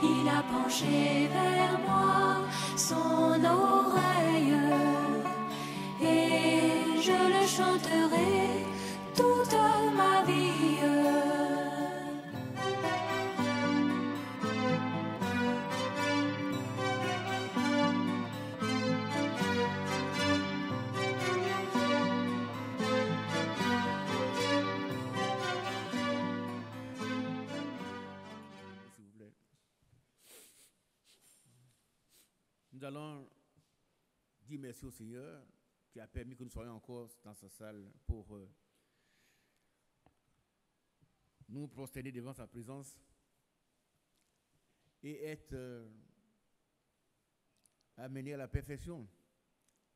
il a penché vers moi son oreille, et je le chanterai toute ma vie. Nous allons dire merci au Seigneur qui a permis que nous soyons encore dans sa salle pour nous prosterner devant sa présence et être amenés à la perfection.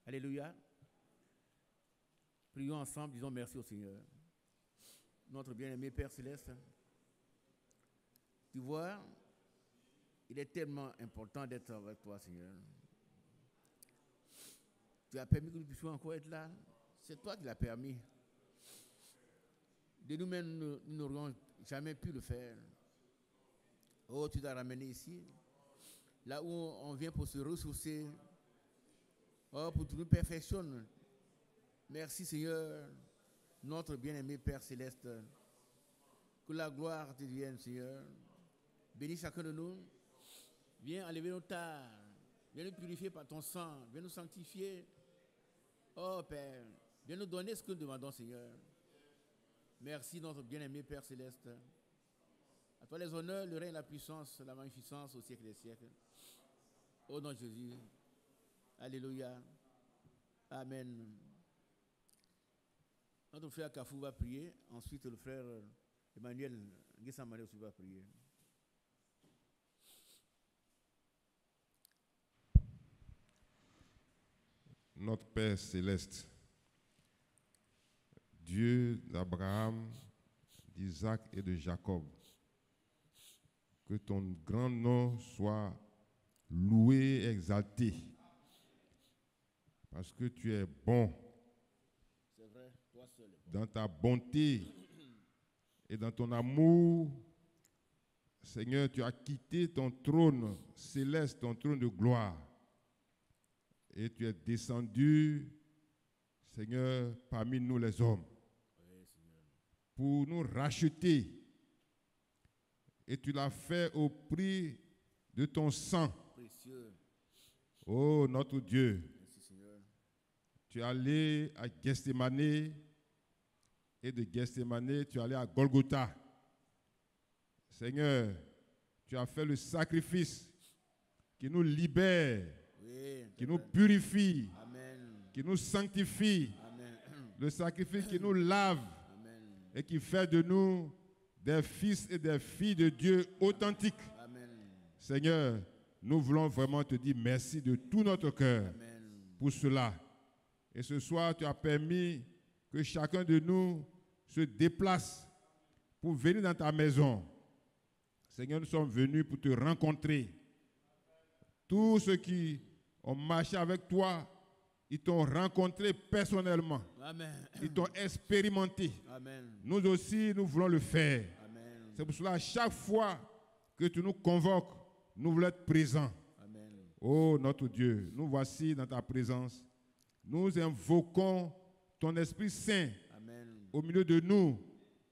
Alléluia. Prions ensemble, disons merci au Seigneur. Notre bien-aimé Père Céleste, tu vois, il est tellement important d'être avec toi, Seigneur. Tu as permis que nous puissions encore être là. C'est toi qui l'as permis. De nous-mêmes, nous n'aurions jamais pu le faire. Oh, tu t'as ramené ici, là où on vient pour se ressourcer. Oh, pour que tu nous perfectionnes. Merci, Seigneur, notre bien-aimé Père Céleste. Que la gloire te vienne, Seigneur. Bénis chacun de nous. Viens enlever nos tares. Viens nous purifier par ton sang. Viens nous sanctifier. Oh Père, viens nous donner ce que nous demandons, Seigneur. Merci, notre bien-aimé Père Céleste. À toi les honneurs, le règne, la puissance, la magnificence au siècle des siècles. Au nom de Jésus. Alléluia. Amen. Notre frère Kafou va prier. Ensuite, le frère Emmanuel Guessamane aussi va prier. Notre Père céleste, Dieu d'Abraham, d'Isaac et de Jacob, que ton grand nom soit loué, exalté, parce que tu es bon. C'est vrai, toi seul est bon. Dans ta bonté et dans ton amour, Seigneur, tu as quitté ton trône céleste, ton trône de gloire, et tu es descendu, Seigneur, parmi nous les hommes, Oui, Seigneur. pour nous racheter. Et tu l'as fait au prix de ton sang. Précieux. Oh, notre Dieu, Merci, Seigneur. tu es allé à Gethsémane, et de Gethsémane, tu es allé à Golgotha. Seigneur, tu as fait le sacrifice qui nous libère, Oui, qui nous purifie, Amen. qui nous sanctifie, Amen. le sacrifice qui nous lave Amen. et qui fait de nous des fils et des filles de Dieu authentiques. Amen. Seigneur, nous voulons vraiment te dire merci de tout notre cœur Amen. pour cela. Et ce soir, tu as permis que chacun de nous se déplace pour venir dans ta maison. Seigneur, nous sommes venus pour te rencontrer. Tous ceux qui ont marché avec toi, ils t'ont rencontré personnellement. Amen. Ils t'ont expérimenté. Amen. Nous aussi, nous voulons le faire. Amen. C'est pour cela, à chaque fois que tu nous convoques, nous voulons être présents. Amen. Oh notre Dieu, nous voici dans ta présence. Nous invoquons ton Esprit Saint Amen. au milieu de nous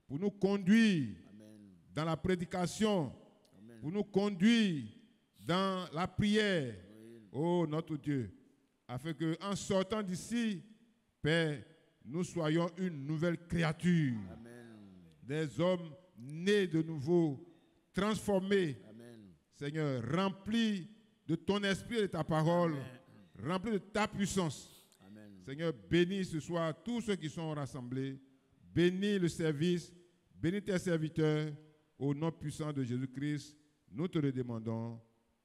pour nous conduire Amen. dans la prédication, Amen. pour nous conduire dans la prière. Oui. Oh notre Dieu, afin qu'en sortant d'ici, Père, nous soyons une nouvelle créature. Amen. Des hommes nés de nouveau, transformés, Amen. Seigneur, remplis de ton esprit et de ta parole, remplis de ta puissance. Amen. Seigneur, bénis ce soir tous ceux qui sont rassemblés, bénis le service, bénis tes serviteurs, au nom puissant de Jésus-Christ, nous te le demandons.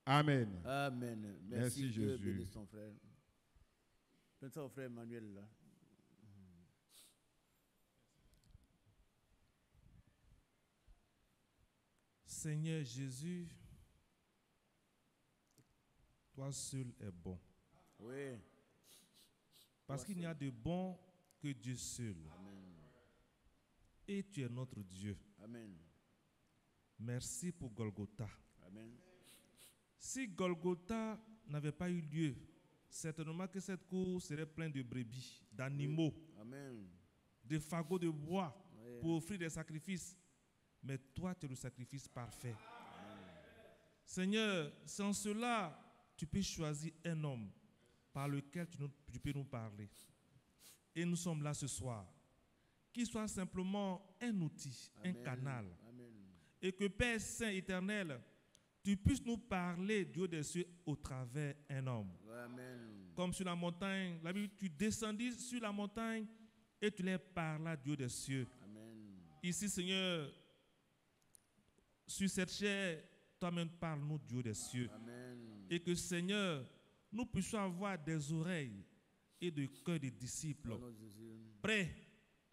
Amen. Amen. Merci, Dieu Jésus. bénisse ton frère. Donne ça au frère Emmanuel là. Seigneur Jésus, toi seul es bon. Oui. Parce qu'il n'y a de bon que Dieu seul. Amen. Et tu es notre Dieu. Amen. Merci pour Golgotha. Amen. Si Golgotha n'avait pas eu lieu, certainement que cette cour serait pleine de brebis, d'animaux, Amen. de fagots de bois Oui. pour offrir des sacrifices. Mais toi, tu es le sacrifice parfait. Seigneur, sans cela, tu peux choisir un homme par lequel tu peux nous parler. Et nous sommes là ce soir. Qu'il soit simplement un outil, Amen. un canal. Amen. Et que Père Saint éternel, tu puisses nous parler du haut des cieux au travers d'un homme. Amen. Comme sur la montagne, la Bible, tu descendis sur la montagne et tu leur parlas du haut des cieux. Amen. Ici, Seigneur, sur cette chair, toi-même parle-nous du haut des cieux. Amen. Et que, Seigneur, nous puissions avoir des oreilles et des cœurs de disciples Au nom de Jésus. prêts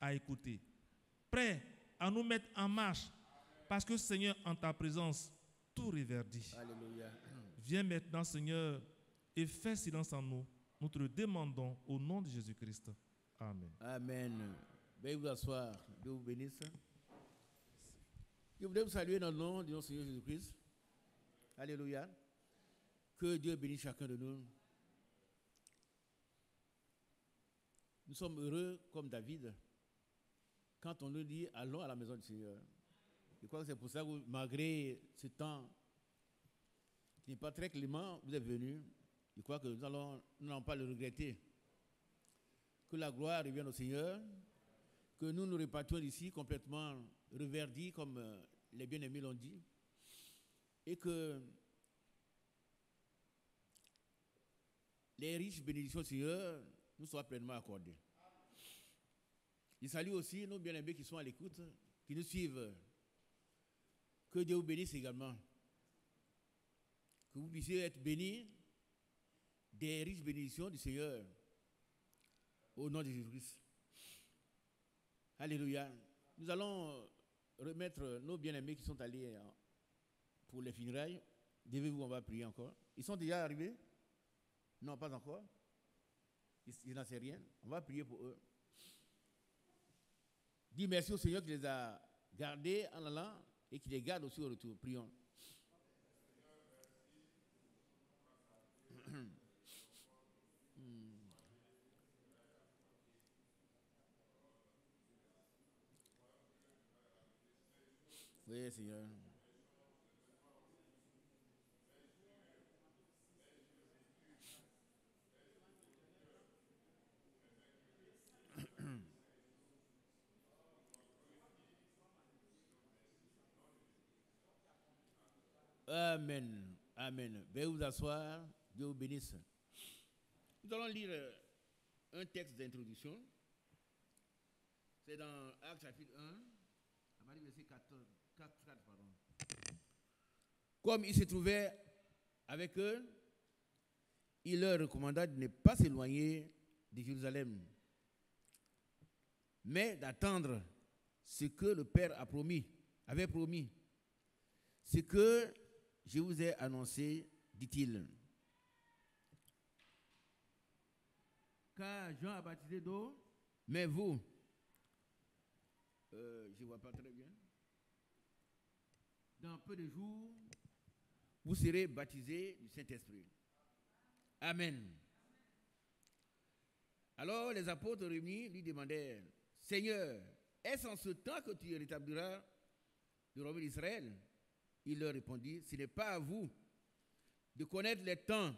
à écouter, prêts à nous mettre en marche. Parce que, Seigneur, en ta présence, tout reverdit. Alléluia. Viens maintenant, Seigneur, et fais silence en nous. Nous te le demandons au nom de Jésus-Christ. Amen. Amen. Veuillez vous asseoir. Dieu vous bénisse. Je voudrais vous saluer dans le nom de notre Seigneur Jésus-Christ. Alléluia. Que Dieu bénisse chacun de nous. Nous sommes heureux comme David quand on nous dit allons à la maison du Seigneur. Je crois que c'est pour ça que malgré ce temps qui n'est pas très clément, vous êtes venus. Je crois que nous n'allons pas le regretter. Que la gloire revienne au Seigneur, que nous nous répartions d'ici complètement reverdis, comme les bien-aimés l'ont dit, et que les riches bénédictions du Seigneur nous soient pleinement accordées. Je salue aussi nos bien-aimés qui sont à l'écoute, qui nous suivent. Que Dieu vous bénisse également. Que vous puissiez être bénis des riches bénédictions du Seigneur. Au nom de Jésus-Christ. Alléluia. Nous allons remettre nos bien-aimés qui sont allés pour les funérailles. Devez-vous, on va prier encore. Ils sont déjà arrivés? Non, pas encore. Ils n'en savent rien. On va prier pour eux. Dis merci au Seigneur qui les a gardés en allant et qui les garde aussi au retour. Prions. Oui, Seigneur. Amen. Amen. Veuillez vous asseoir. Dieu vous bénisse. Nous allons lire un texte d'introduction. C'est dans Actes chapitre 1, à partir du verset 4, pardon. Comme il se trouvait avec eux, il leur recommanda de ne pas s'éloigner de Jérusalem, mais d'attendre ce que le Père avait promis. Ce que je vous ai annoncé, dit-il. Car Jean a baptisé d'eau, mais vous, je ne vois pas très bien. Dans peu de jours, vous serez baptisés du Saint-Esprit. Amen. Alors les apôtres réunis lui demandèrent, Seigneur, est-ce en ce temps que tu rétabliras le royaume d'Israël? Il leur répondit, ce n'est pas à vous de connaître les temps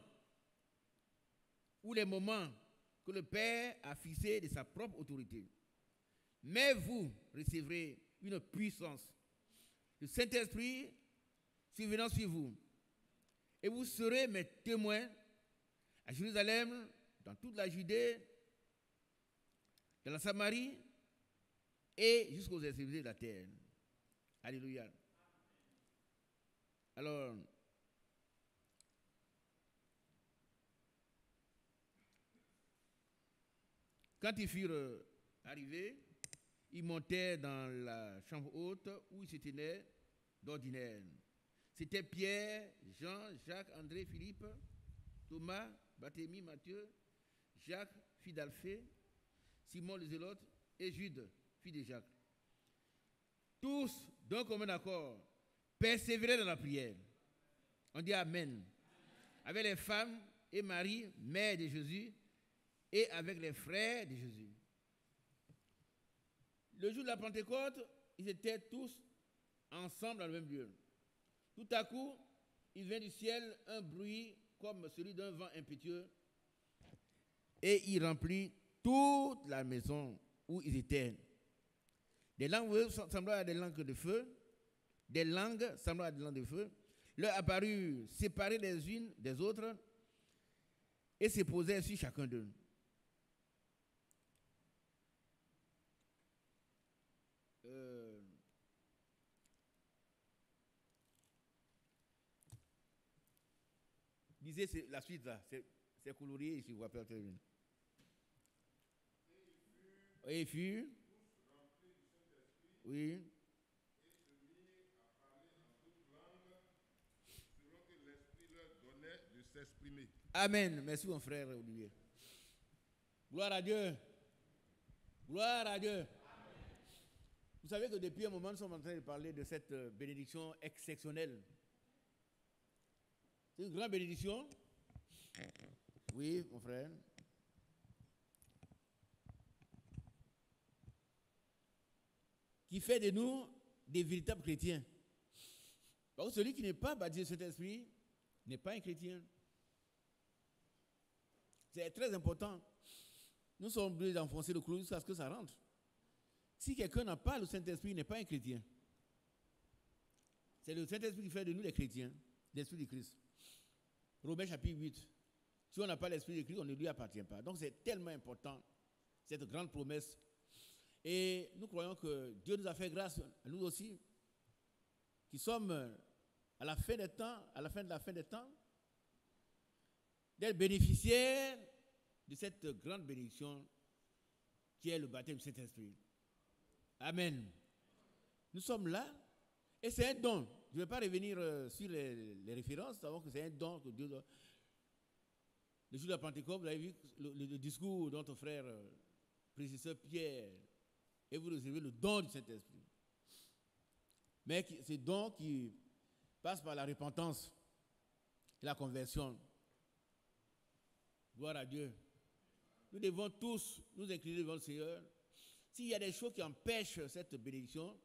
ou les moments que le Père a fixés de sa propre autorité. Mais vous recevrez une puissance. Le Saint-Esprit survenant sur vous. Et vous serez mes témoins à Jérusalem, dans toute la Judée, dans la Samarie et jusqu'aux extrémités de la terre. Alléluia. Alors, quand ils furent arrivés, ils montèrent dans la chambre haute où ils se tenaient d'ordinaire. C'était Pierre, Jean, Jacques, André, Philippe, Thomas, Barthélemy, Matthieu, Jacques, fils d'Alphée, Simon le Zélote et Jude, fils de Jacques. Tous, d'un commun accord, persévéraient dans la prière. On dit Amen. avec les femmes et Marie, mère de Jésus, et avec les frères de Jésus. Le jour de la Pentecôte, ils étaient tous ensemble dans le même lieu. Tout à coup, il vint du ciel un bruit comme celui d'un vent impétueux et il remplit toute la maison où ils étaient. Des langues semblables à des langues de feu, leur apparurent séparées les unes des autres et se posaient sur chacun d'eux. Lisez la suite là, c'est colorié ici, vous rappelez très bien. Et il fut, oui, et se mit à parler en toute langue, selon que l'Esprit leur donnait de s'exprimer. Amen. Merci mon frère Olivier. Gloire à Dieu. Gloire à Dieu. Amen. Vous savez que depuis un moment, nous sommes en train de parler de cette bénédiction exceptionnelle. C'est une grande bénédiction. Oui, mon frère. Qui fait de nous des véritables chrétiens. Parce que celui qui n'est pas baptisé de Saint-Esprit n'est pas un chrétien. C'est très important. Nous sommes obligés d'enfoncer le clou jusqu'à ce que ça rentre. Si quelqu'un n'a pas le Saint-Esprit, il n'est pas un chrétien. C'est le Saint-Esprit qui fait de nous les chrétiens, l'Esprit de Christ. Romains chapitre 8. Si on n'a pas l'Esprit de Christ, on ne lui appartient pas. Donc c'est tellement important, cette grande promesse. Et nous croyons que Dieu nous a fait grâce, à nous aussi, qui sommes à la fin des temps, à la fin des temps, d'être bénéficiaires de cette grande bénédiction qui est le baptême du Saint-Esprit. Amen. Nous sommes là et c'est un don. Je ne vais pas revenir sur les références, savons que c'est un don que Dieu donne. Le jour de la Pentecôte, vous avez vu le discours de notre frère, prédécesseur Pierre, et vous recevez le don du Saint-Esprit. Mais c'est don qui passe par la repentance et la conversion. Gloire à Dieu. Nous devons tous nous incliner devant le Seigneur. S'il y a des choses qui empêchent cette bénédiction,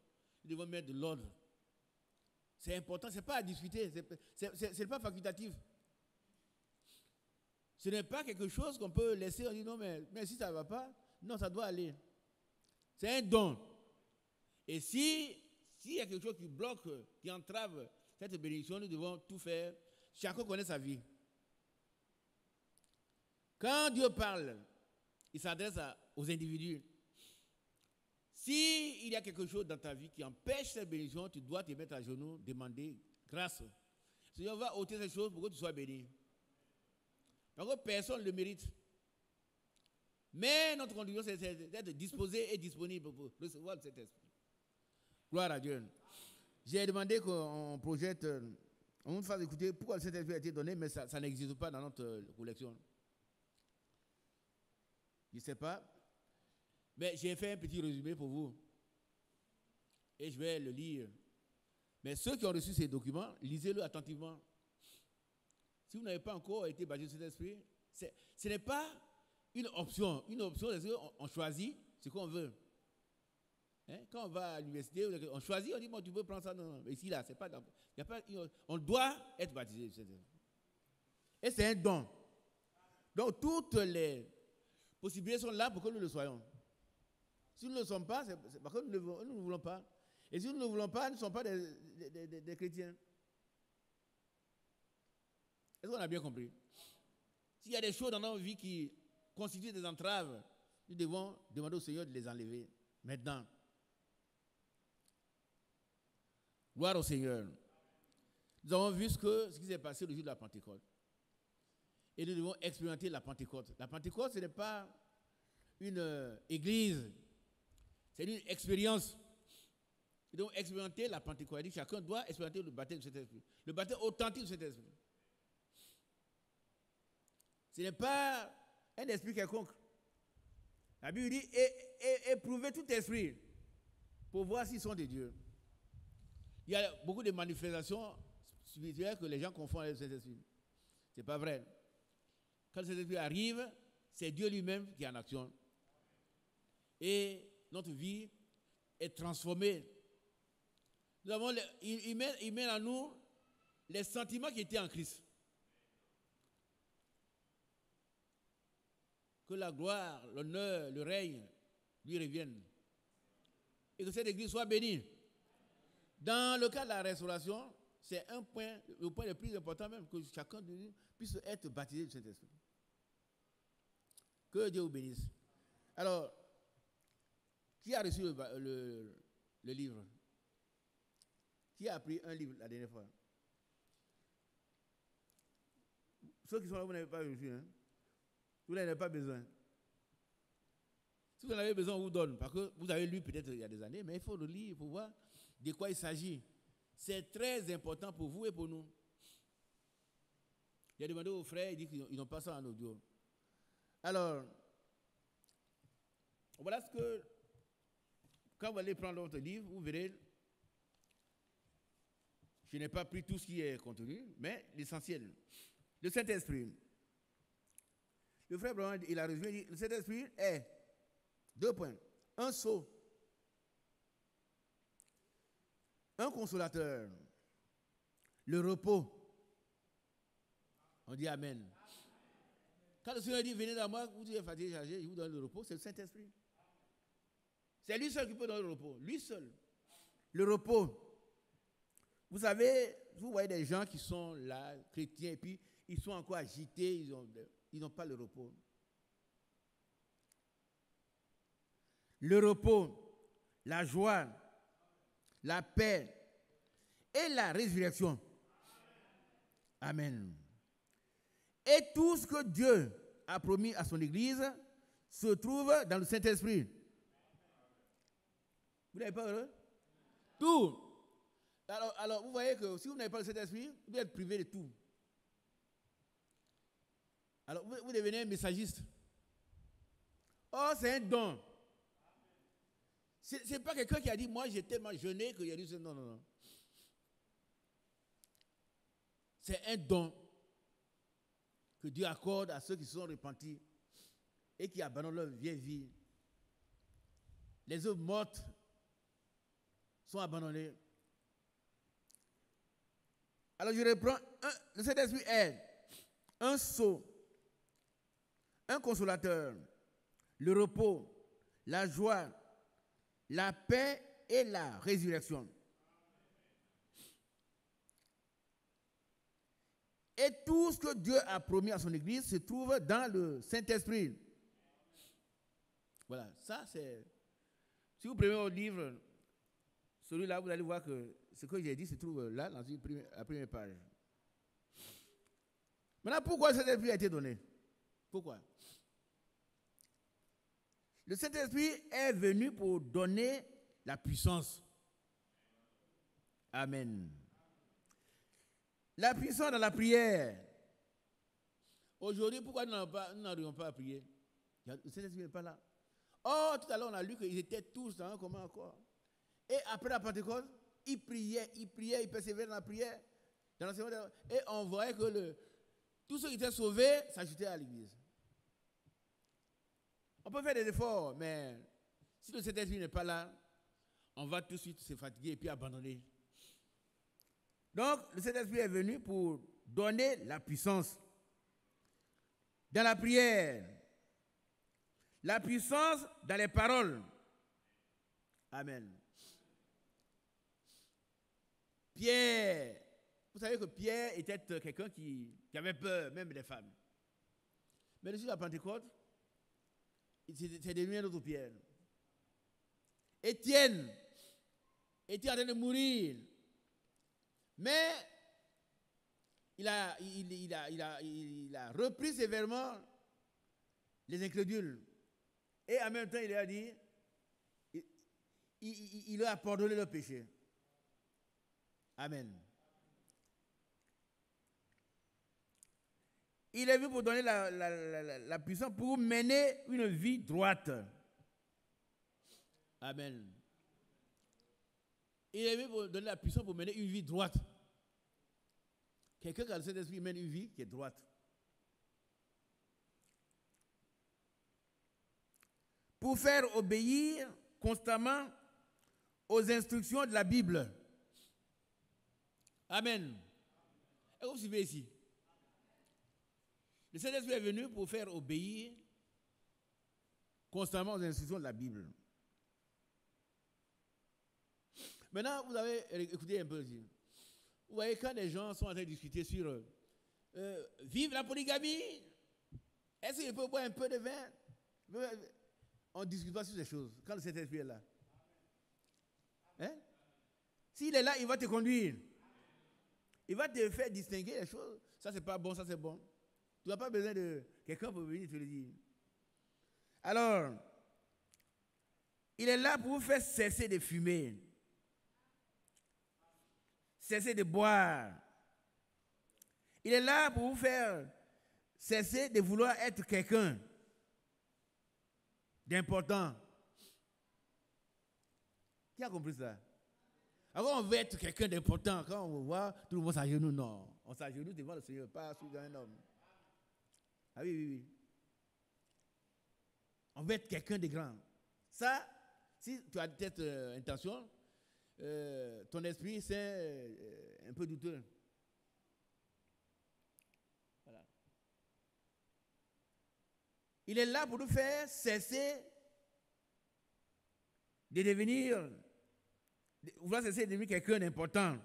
nous devons mettre de l'ordre. C'est important, ce n'est pas à discuter, ce n'est pas facultatif. Ce n'est pas quelque chose qu'on peut laisser, on dit non, mais si ça ne va pas, non, ça doit aller. C'est un don. Et s'il y a quelque chose qui bloque, qui entrave cette bénédiction, nous devons tout faire. Chacun connaît sa vie. Quand Dieu parle, il s'adresse aux individus. S'il y a quelque chose dans ta vie qui empêche cette bénédiction, tu dois te mettre à genoux, demander grâce. Seigneur va ôter ces choses pour que tu sois béni. Parce que personne ne le mérite. Mais notre condition, c'est d'être disposé et disponible pour recevoir cet esprit. Gloire à Dieu. J'ai demandé qu'on projette, on nous fasse écouter pourquoi cet esprit a été donné, mais ça n'existe pas dans notre collection. Je ne sais pas. Mais j'ai fait un petit résumé pour vous. Et je vais le lire. Mais ceux qui ont reçu ces documents, lisez-le attentivement. Si vous n'avez pas encore été baptisé de cet esprit, ce n'est pas une option. Une option, c'est qu'on choisit ce qu'on veut. Hein? Quand on va à l'université, on choisit, on dit, bon, tu peux prendre ça. Non. Mais ici, là, c'est pas, y a pas, on doit être baptisé de cet esprit. Et c'est un don. Donc, toutes les possibilités sont là pour que nous le soyons. Si nous ne le sommes pas, c'est parce que nous ne voulons pas. Et si nous ne voulons pas, nous ne sommes pas des chrétiens. Est-ce qu'on a bien compris? S'il y a des choses dans notre vie qui constituent des entraves, nous devons demander au Seigneur de les enlever maintenant. Gloire au Seigneur. Nous avons vu ce qui s'est passé le jour de la Pentecôte. Et nous devons expérimenter la Pentecôte. La Pentecôte, ce n'est pas une église. C'est une expérience. Nous devons expérimenter la Pentecôte. Chacun doit expérimenter le baptême de cet esprit. Le baptême authentique de cet esprit. Ce n'est pas un esprit quelconque. La Bible dit éprouvez tout esprit pour voir s'ils sont de Dieu. Il y a beaucoup de manifestations spirituelles que les gens confondent avec cet esprit. Ce n'est pas vrai. Quand le Saint-Esprit arrive, c'est Dieu lui-même qui est en action. Et notre vie est transformée. Nous avons il met en nous les sentiments qui étaient en Christ. Que la gloire, l'honneur, le règne lui reviennent. Et que cette église soit bénie. Dans le cas de la restauration, c'est le point le plus important même, que chacun de nous puisse être baptisé du Saint-Esprit. Que Dieu vous bénisse. Alors, qui a reçu le livre? Qui a pris un livre la dernière fois? Ceux qui sont là, vous n'avez pas reçu. Hein? Vous n'en avez pas besoin. Si vous en avez besoin, on vous donne. Parce que vous avez lu peut-être il y a des années, mais il faut le lire pour voir de quoi il s'agit. C'est très important pour vous et pour nous. Il a demandé aux frères, il dit qu'ils n'ont pas ça en audio. Alors, voilà ce que, quand vous allez prendre votre livre, vous verrez, je n'ai pas pris tout ce qui est contenu, mais l'essentiel. Le Saint-Esprit. Le frère Branham, il a résumé, il dit, le Saint-Esprit est, 2 points, un sceau, un consolateur, le repos. On dit Amen. Quand le Seigneur dit, venez dans moi, vous êtes fatigué, chargé, je vous donne le repos, c'est le Saint-Esprit. C'est lui seul qui peut donner le repos, lui seul. Le repos. Vous savez, vous voyez des gens qui sont là, chrétiens, et puis ils sont encore agités, ils n'ont pas le repos. Le repos, la joie, la paix et la résurrection. Amen. Et tout ce que Dieu a promis à son Église se trouve dans le Saint-Esprit. Vous n'avez pas heureux? Tout. Alors, vous voyez que si vous n'avez pas le Saint-Esprit, vous êtes privé de tout. Alors, vous devenez un messagiste. Oh, c'est un don. Ce n'est pas quelqu'un qui a dit, moi j'ai tellement jeûné qu'il a dit, non, non, non. C'est un don que Dieu accorde à ceux qui se sont repentis et qui abandonnent leur vieille vie. Les œuvres mortes sont abandonnées. Alors je reprends, le Saint-Esprit est un sceau, un consolateur, le repos, la joie, la paix et la résurrection. Et tout ce que Dieu a promis à son Église se trouve dans le Saint-Esprit. Voilà, ça c'est... Si vous prenez votre livre, celui-là, vous allez voir que ce que j'ai dit se trouve là, dans la première page. Maintenant, pourquoi le Saint-Esprit a été donné? Pourquoi? Le Saint-Esprit est venu pour donner la puissance. Amen. La puissance dans la prière. Aujourd'hui, pourquoi nous n'arrivons pas à prier? Le Saint-Esprit n'est pas là. Oh, tout à l'heure, on a lu qu'ils étaient tous dans un commun accord. Et après la Pentecôte, ils priaient, ils persévéraient dans la prière. Et on voyait que tous ceux qui étaient sauvés s'ajoutaient à l'église. On peut faire des efforts, mais si le Saint-Esprit n'est pas là, on va tout de suite se fatiguer et puis abandonner. Donc, le Saint-Esprit est venu pour donner la puissance. Dans la prière, la puissance dans les paroles. Amen. Pierre, vous savez que Pierre était quelqu'un qui avait peur, même des femmes. Mais depuis la Pentecôte, c'est devenu un autre Pierre. Étienne était en train de mourir. Mais il a repris sévèrement les incrédules. Et en même temps, il a dit, il leur a pardonné leurs péchés. Amen. Il est venu pour donner la puissance pour mener une vie droite. Amen. Il est venu pour donner la puissance pour mener une vie droite. Quelqu'un qui a le Saint-Esprit mène une vie qui est droite. Pour faire obéir constamment aux instructions de la Bible. Amen. Est-ce que vous suivez ici? Le Saint-Esprit est venu pour faire obéir constamment aux instructions de la Bible. Maintenant, vous avez écouté un peu ici. Vous voyez, quand les gens sont en train de discuter sur vive la polygamie, est-ce qu'il peut boire un peu de vin? On ne discute pas sur ces choses quand le Saint-Esprit est là. Hein? S'il est là, il va te conduire. Il va te faire distinguer les choses. Ça, c'est pas bon, ça, c'est bon. Tu n'as pas besoin de quelqu'un pour venir te le dire. Alors, il est là pour vous faire cesser de fumer, cesser de boire. Il est là pour vous faire cesser de vouloir être quelqu'un d'important. Qui a compris ça? Alors on veut être quelqu'un d'important. Quand on voit tout le monde s'agenouille, non. On s'agenouille devant le Seigneur, pas sous un homme. Ah oui, oui, oui. On veut être quelqu'un de grand. Ça, si tu as cette intention, ton esprit, c'est un peu douteux. Voilà. Il est là pour nous faire cesser de devenir, vouloir cesser de devenir quelqu'un d'important.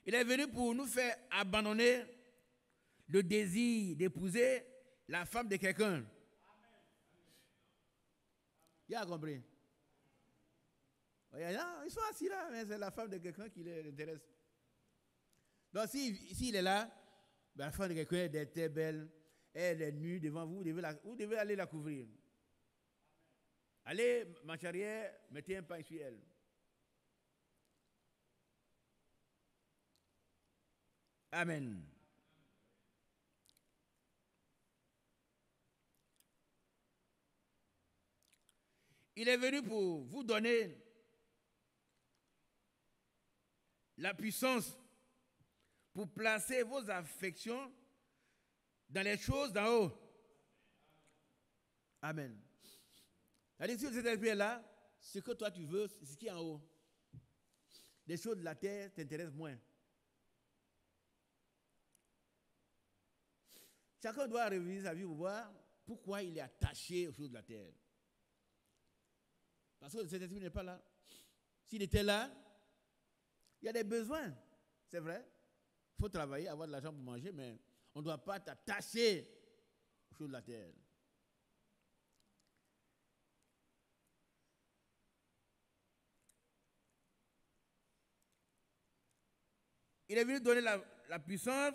Il est venu pour nous faire abandonner le désir d'épouser la femme de quelqu'un. Il a compris? Ils sont assis là, mais c'est la femme de quelqu'un qui les intéresse. Donc, s'il est là, ben, la femme de quelqu'un est belle, elle est nue devant vous, vous devez aller la couvrir. Allez, marche arrière, mettez un pain sur elle. Amen. Il est venu pour vous donner la puissance pour placer vos affections dans les choses d'en haut. Amen. C'est-à-dire, si cet esprit est là, ce que toi tu veux, c'est ce qui est en haut. Les choses de la terre t'intéressent moins. Chacun doit réviser sa vie pour voir pourquoi il est attaché aux choses de la terre. Parce que cet esprit n'est pas là. S'il était là, il y a des besoins. C'est vrai. Il faut travailler, avoir de l'argent pour manger, mais on ne doit pas t'attacher aux choses de la terre. Il est venu donner la puissance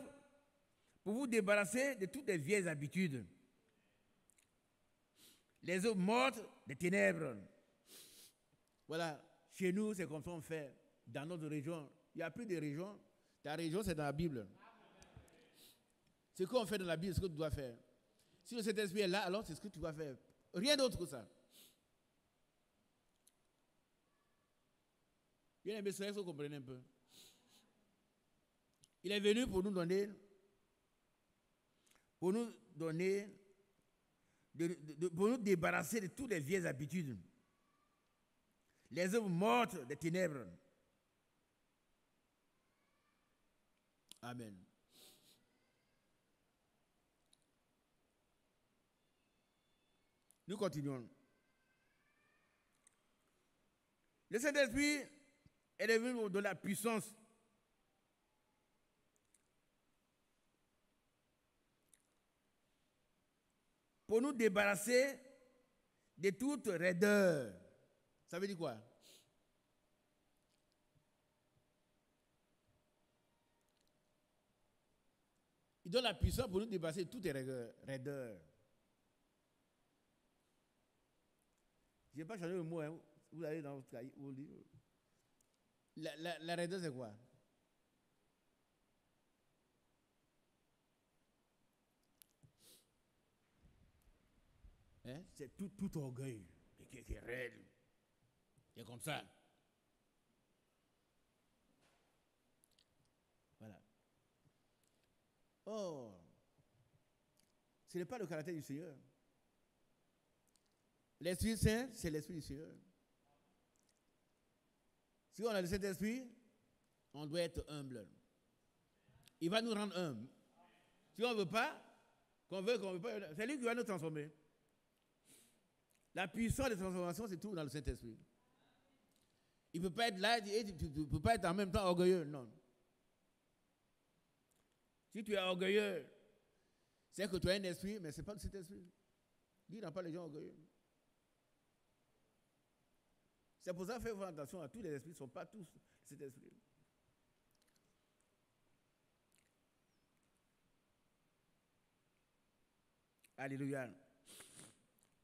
pour vous débarrasser de toutes les vieilles habitudes. Les œuvres mortes des ténèbres. Voilà, chez nous, c'est comme ça qu'on fait. Dans notre région, il n'y a plus de région. Ta région, c'est dans la Bible. Ce qu'on fait dans la Bible, c'est ce que tu dois faire. Si le Saint-Esprit est là, alors c'est ce que tu dois faire. Rien d'autre que ça. Il y a un message que vous comprenez un peu. Il est venu pour nous donner, pour nous débarrasser de toutes les vieilles habitudes, les œuvres mortes des ténèbres. Amen. Nous continuons. Le Saint-Esprit est devenu de la puissance. Pour nous débarrasser de toute raideur. Ça veut dire quoi? Il donne la puissance pour nous débarrasser de toute raideur. Je n'ai pas changé le mot, hein. Vous allez dans votre livre. La raideur, c'est quoi? Hein? C'est tout orgueil qui est raide. C'est comme ça. Or, ce n'est pas le caractère du Seigneur. L'Esprit Saint, c'est l'Esprit du Seigneur. Si on a le Saint-Esprit, on doit être humble. Il va nous rendre humbles. Si on ne veut pas, qu'on veut pas, c'est lui qui va nous transformer. La puissance de transformation, c'est tout dans le Saint-Esprit. Il ne peut pas être là et tu ne peux pas être en même temps orgueilleux. Non. Si tu es orgueilleux, c'est que tu as un esprit, mais ce n'est pas le Saint-Esprit. Dieu n'a pas les gens orgueilleux. C'est pour ça qu'il faut faire attention à tous les esprits, ne sont pas tous cet esprit. Alléluia.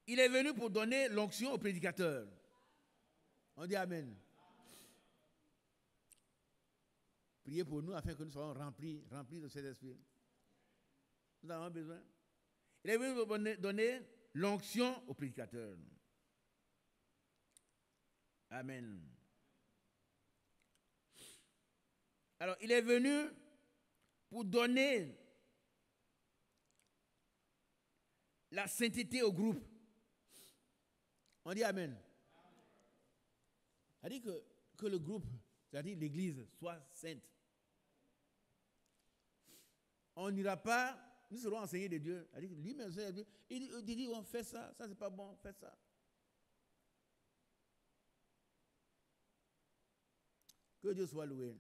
Il est venu pour donner l'onction au prédicateur. On dit Amen. Priez pour nous afin que nous soyons remplis de cet esprit. Nous avons besoin. Il est venu pour donner l'onction au prédicateur. Amen. Alors, il est venu pour donner la sainteté au groupe. On dit Amen. Ça dit que le groupe, c'est-à-dire l'Église, soit sainte. On n'ira pas, nous serons enseignés de Dieu. Lui-même, il dit, on fait ça, ça c'est pas bon, faites ça. Que Dieu soit loué.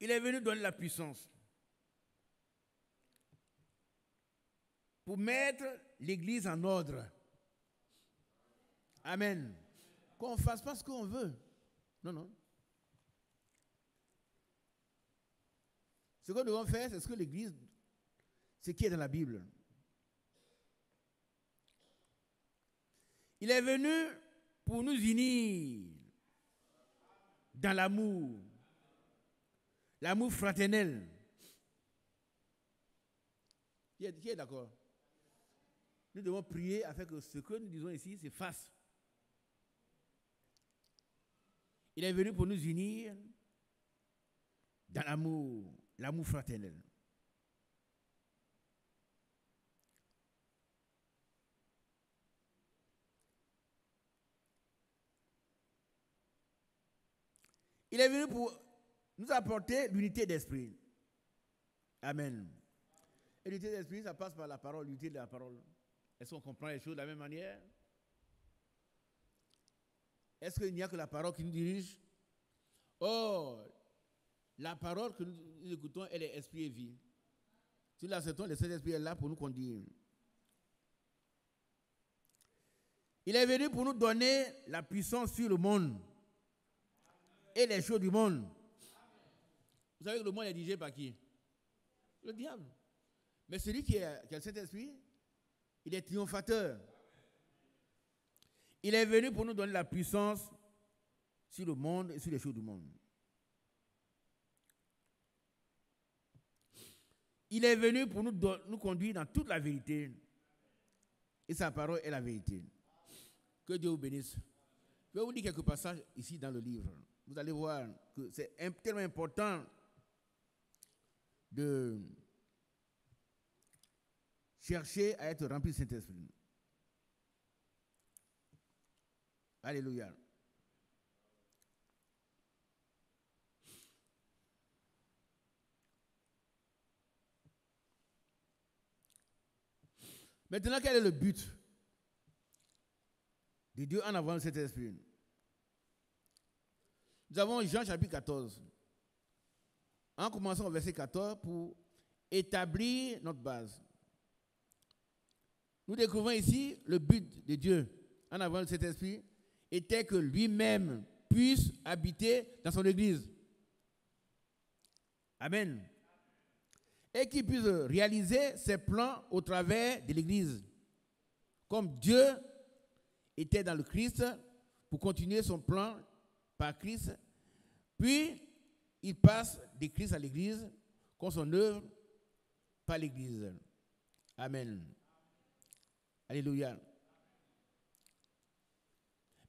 Il est venu donner la puissance pour mettre l'Église en ordre. Amen. Qu'on ne fasse pas ce qu'on veut. Non, non. Ce que nous devons faire, c'est ce que l'Église, ce qui est dans la Bible. Il est venu pour nous unir dans l'amour. L'amour fraternel. Qui est d'accord? Nous devons prier afin que ce que nous disons ici se fasse. Il est venu pour nous unir dans l'amour fraternel. Il est venu pour nous apporter l'unité d'esprit. Amen. Et l'unité d'esprit, ça passe par la parole, l'unité de la parole. Est-ce qu'on comprend les choses de la même manière? Est-ce qu'il n'y a que la parole qui nous dirige? Oh, la parole que nous écoutons, elle est esprit et vie. Si nous l'acceptons, le Saint-Esprit est là pour nous conduire. Il est venu pour nous donner la puissance sur le monde et les choses du monde. Vous savez que le monde est dirigé par qui? Le diable. Mais celui qui a le Saint-Esprit, il est triomphateur. Il est venu pour nous donner la puissance sur le monde et sur les choses du monde. Il est venu pour nous conduire dans toute la vérité. Et sa parole est la vérité. Que Dieu vous bénisse. Je vais vous dire quelques passages ici dans le livre. Vous allez voir que c'est tellement important de chercher à être rempli de Saint-Esprit. Alléluia. Maintenant, quel est le but de Dieu en avant de cet esprit? Nous avons Jean chapitre 14. En commençant au verset 14 pour établir notre base. Nous découvrons ici le but de Dieu en avant de cet esprit était que lui-même puisse habiter dans son église. Amen. Et qu'il puisse réaliser ses plans au travers de l'église. Comme Dieu était dans le Christ pour continuer son plan par Christ, puis il passe de Christ à l'église comme son œuvre par l'église. Amen. Alléluia.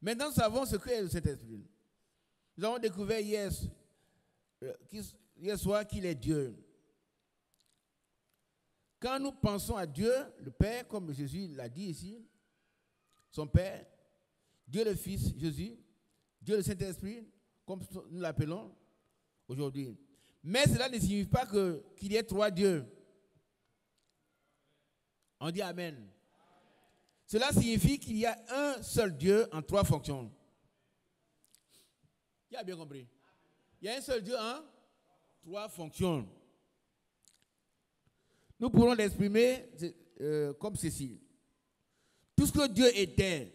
Maintenant, nous savons ce qu'est le Saint-Esprit. Nous avons découvert hier soir qu'il est Dieu. Quand nous pensons à Dieu, le Père, comme Jésus l'a dit ici, son Père, Dieu le Fils, Jésus, Dieu le Saint-Esprit, comme nous l'appelons aujourd'hui. Mais cela ne signifie pas qu'il y ait trois dieux. On dit Amen. Cela signifie qu'il y a un seul Dieu en trois fonctions. Qui a bien compris? Il y a un seul Dieu en trois fonctions. Nous pourrons l'exprimer comme ceci. Tout ce que Dieu était,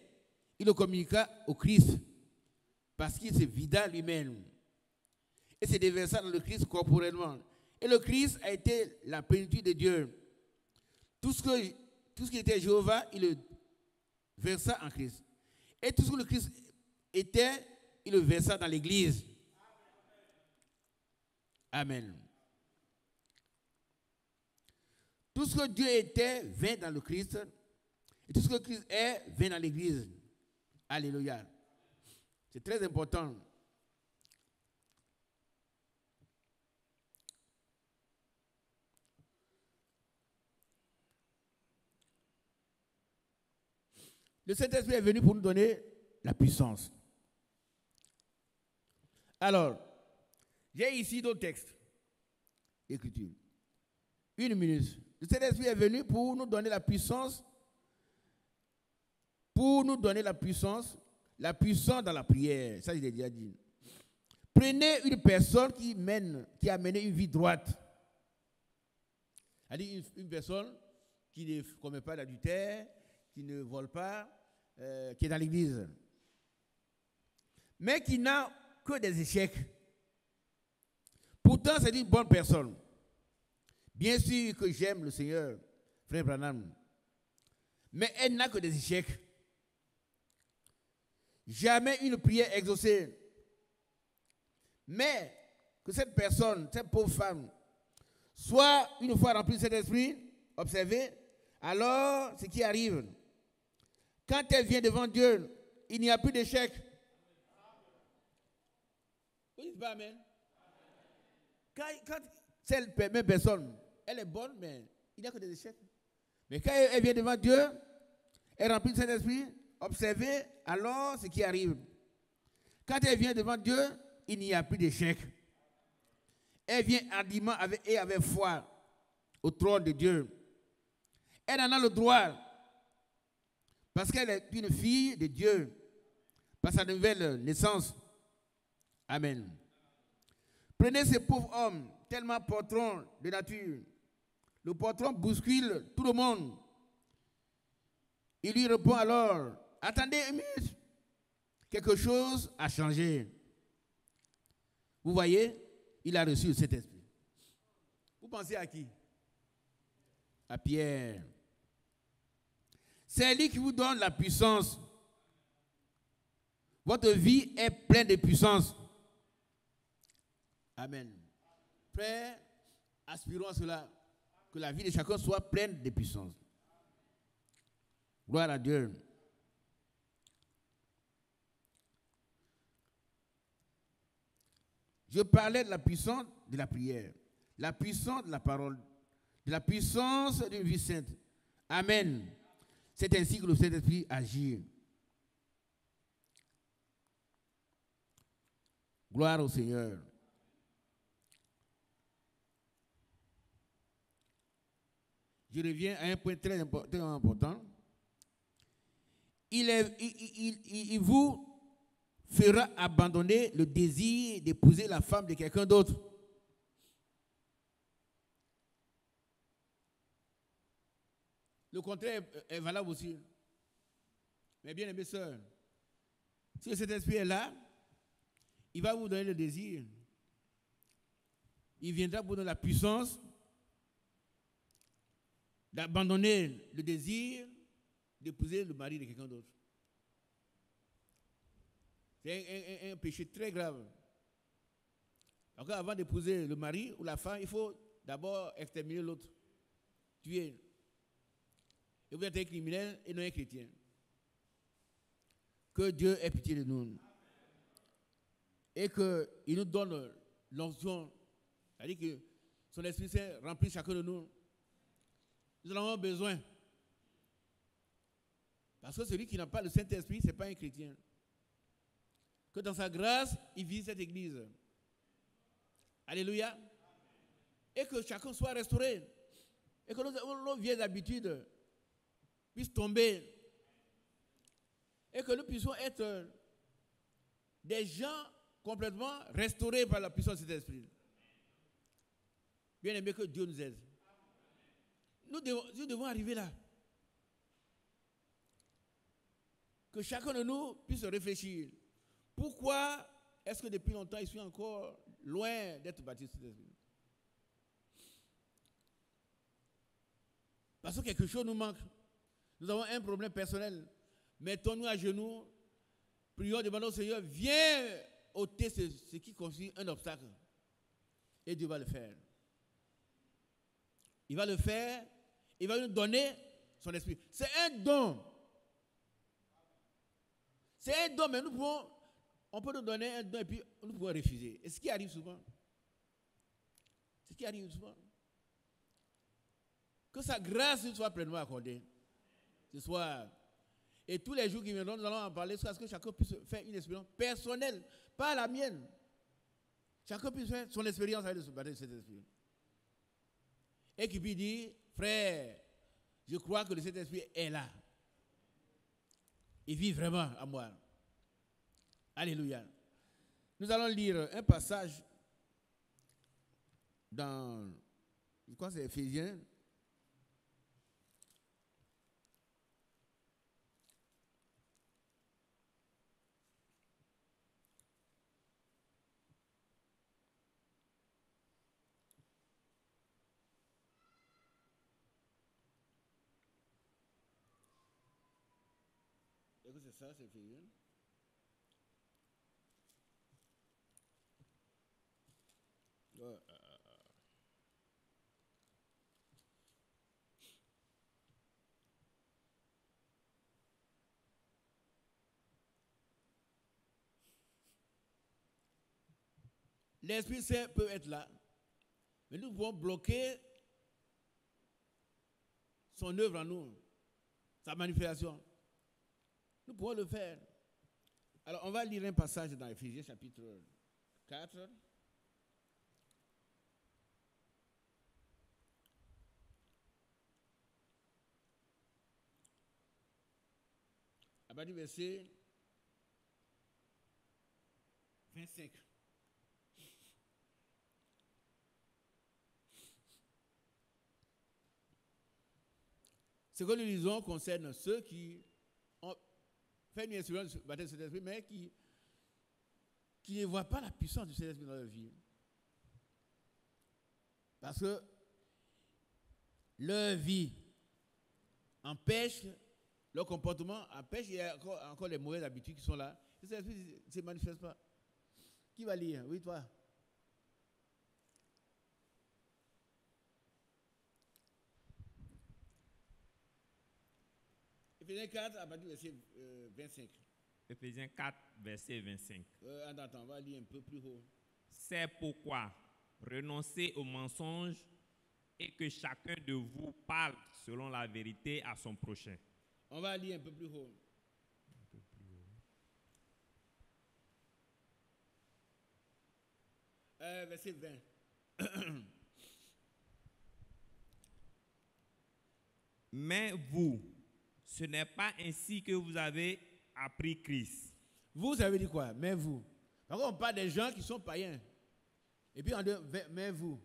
il le communiqua au Christ parce qu'il s'est vida lui-même. Et s'est déversé dans le Christ corporellement. Et le Christ a été la plénitude de Dieu. Tout ce qui était Jéhovah, il le versa en Christ. Et tout ce que le Christ était, il le versa dans l'Église. Amen. Tout ce que Dieu était vint dans le Christ. Et tout ce que le Christ est vint dans l'Église. Alléluia. C'est très important. Le Saint-Esprit est venu pour nous donner la puissance. Alors, j'ai ici d'autres textes d'Écriture. 1 minute. Le Saint-Esprit est venu pour nous donner la puissance. Pour nous donner la puissance dans la prière. Ça, je l'ai déjà dit. Prenez une personne qui a mené une vie droite. C'est-à-dire une personne qui ne commet pas d'adultère, qui ne vole pas, qui est dans l'église, mais qui n'a que des échecs. Pourtant, c'est une bonne personne. Bien sûr que j'aime le Seigneur, frère Branham, mais elle n'a que des échecs. Jamais une prière exaucée. Mais que cette personne, cette pauvre femme, soit une fois remplie de cet esprit, observez, alors ce qui arrive, quand elle vient devant Dieu, il n'y a plus d'échec. Vous dites pas amen? Quand cette même personne, elle est bonne, mais il n'y a que des échecs. Mais quand elle vient devant Dieu, elle est remplie de cet esprit, observez alors ce qui arrive. Quand elle vient devant Dieu, il n'y a plus d'échec. Elle vient hardiment et avec foi au trône de Dieu. Elle en a le droit parce qu'elle est une fille de Dieu par sa nouvelle naissance. Amen. Prenez ce pauvre homme tellement poltron de nature. Le poltron bouscule tout le monde. Il lui répond alors, attendez une minute, quelque chose a changé. Vous voyez, il a reçu cet esprit. Vous pensez à qui? À Pierre. C'est lui qui vous donne la puissance. Votre vie est pleine de puissance. Amen. Frère, aspirons à cela, que la vie de chacun soit pleine de puissance. Gloire à Dieu. Je parlais de la puissance de la prière, la puissance de la parole, de la puissance d'une vie sainte. Amen. C'est ainsi que le Saint-Esprit agit. Gloire au Seigneur. Je reviens à un point très important. Il vous fera abandonner le désir d'épouser la femme de quelqu'un d'autre. Le contraire est valable aussi. Mais bien aimés sœurs, si cet esprit est là, il va vous donner le désir. Il viendra vous donner la puissance d'abandonner le désir d'épouser le mari de quelqu'un d'autre. C'est un péché très grave. Encore avant d'épouser le mari ou la femme, il faut d'abord exterminer l'autre, tuer. Et vous êtes un criminel et non un chrétien. que Dieu ait pitié de nous et qu'il nous donne l'onction, c'est-à-dire que son Esprit Saint remplit chacun de nous. Nous en avons besoin. Parce que celui qui n'a pas le Saint-Esprit, ce n'est pas un chrétien. Que dans sa grâce, il vit cette église. Alléluia. Et que chacun soit restauré. Et que nos vieilles habitudes puissent tomber. Et que nous puissions être des gens complètement restaurés par la puissance de cet esprit. Bien aimé, que Dieu nous aide. Nous devons arriver là. Que chacun de nous puisse réfléchir. Pourquoi est-ce que depuis longtemps, je suis encore loin d'être baptisé de l'Esprit? Parce que quelque chose nous manque. Nous avons un problème personnel. Mettons-nous à genoux, prions, demandons au Seigneur, viens ôter ce qui constitue un obstacle. Et Dieu va le faire. Il va le faire, il va nous donner son esprit. C'est un don. C'est un don, mais on peut nous donner un don et puis nous pouvons refuser. Et ce qui arrive souvent. Ce qui arrive souvent. Que sa grâce nous soit pleinement accordée. Ce soir. Et tous les jours qui viendront, nous allons en parler jusqu'à ce que chacun puisse faire une expérience personnelle, pas la mienne. Chacun puisse faire son expérience avec le baptême de cet esprit. Et qui puisse dire, frère, je crois que le Saint-Esprit est là. Il vit vraiment à moi. Alléluia. Nous allons lire un passage dans, je crois que c'est Éphésiens. Est-ce que c'est ça, c'est Éphésiens? L'Esprit Saint peut être là, mais nous pouvons bloquer son œuvre en nous, sa manifestation. Nous pouvons le faire. Alors, on va lire un passage dans Éphésiens chapitre 4. À partir du verset 25. Ce que nous lisons concerne ceux qui ont fait une expérience du baptême de Saint-Esprit, mais qui ne voient pas la puissance du Saint-Esprit dans leur vie. Parce que leur vie empêche, leur comportement empêche, il y a encore les mauvaises habitudes qui sont là. Le Saint-Esprit ne se manifeste pas. Qui va lire? Oui, toi. Éphésiens 4, à partir du verset 25. Éphésiens 4, verset 25. Attends, on va lire un peu plus haut. C'est pourquoi renoncez aux mensonges et que chacun de vous parle selon la vérité à son prochain. On va lire un peu plus haut. Verset 20. Mais vous, ce n'est pas ainsi que vous avez appris Christ. Vous avez dit quoi? Mais vous. Par contre, on parle des gens qui sont païens. Et puis on dit, mais vous.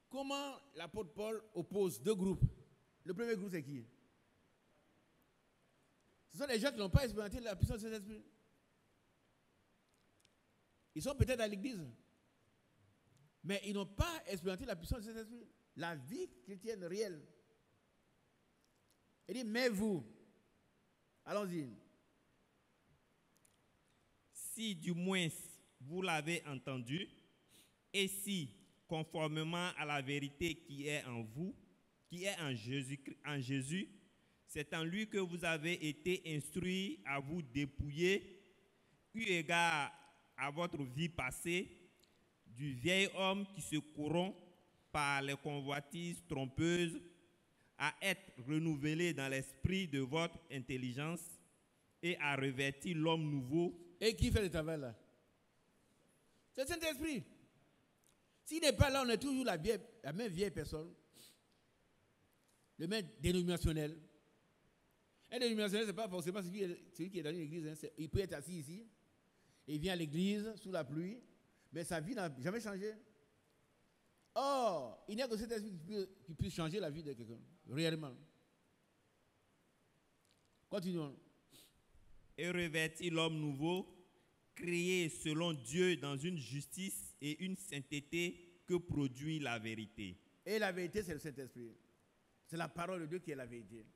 Comment l'apôtre Paul oppose deux groupes? Le premier groupe, c'est qui? Ce sont les gens qui n'ont pas expérimenté la puissance de Saint-Esprit. Ils sont peut-être à l'église, mais ils n'ont pas expérimenté la puissance de Saint-Esprit. La vie chrétienne réelle. Il dit, mais vous. Allons-y. Si du moins vous l'avez entendu, et si, conformément à la vérité qui est en vous, qui est en Jésus, C'est en lui que vous avez été instruits à vous dépouiller, eu égard à votre vie passée, du vieil homme qui se corrompt par les convoitises trompeuses, à être renouvelé dans l'esprit de votre intelligence et à revêtir l'homme nouveau. Et qui fait le travail là? C'est le Saint-Esprit. S'il n'est pas là, on est toujours la même vieille personne. Le même dénominationnel. Un dénominationnel, ce n'est pas forcément celui qui est dans l'église. Hein. Il peut être assis ici. Il vient à l'église sous la pluie. Mais sa vie n'a jamais changé. Or, il n'y a que cet esprit qui puisse changer la vie de quelqu'un. Réellement. Continuons. Et revêtir l'homme nouveau, créé selon Dieu dans une justice et une sainteté que produit la vérité. Et la vérité, c'est le Saint-Esprit. C'est la parole de Dieu qui est la vérité.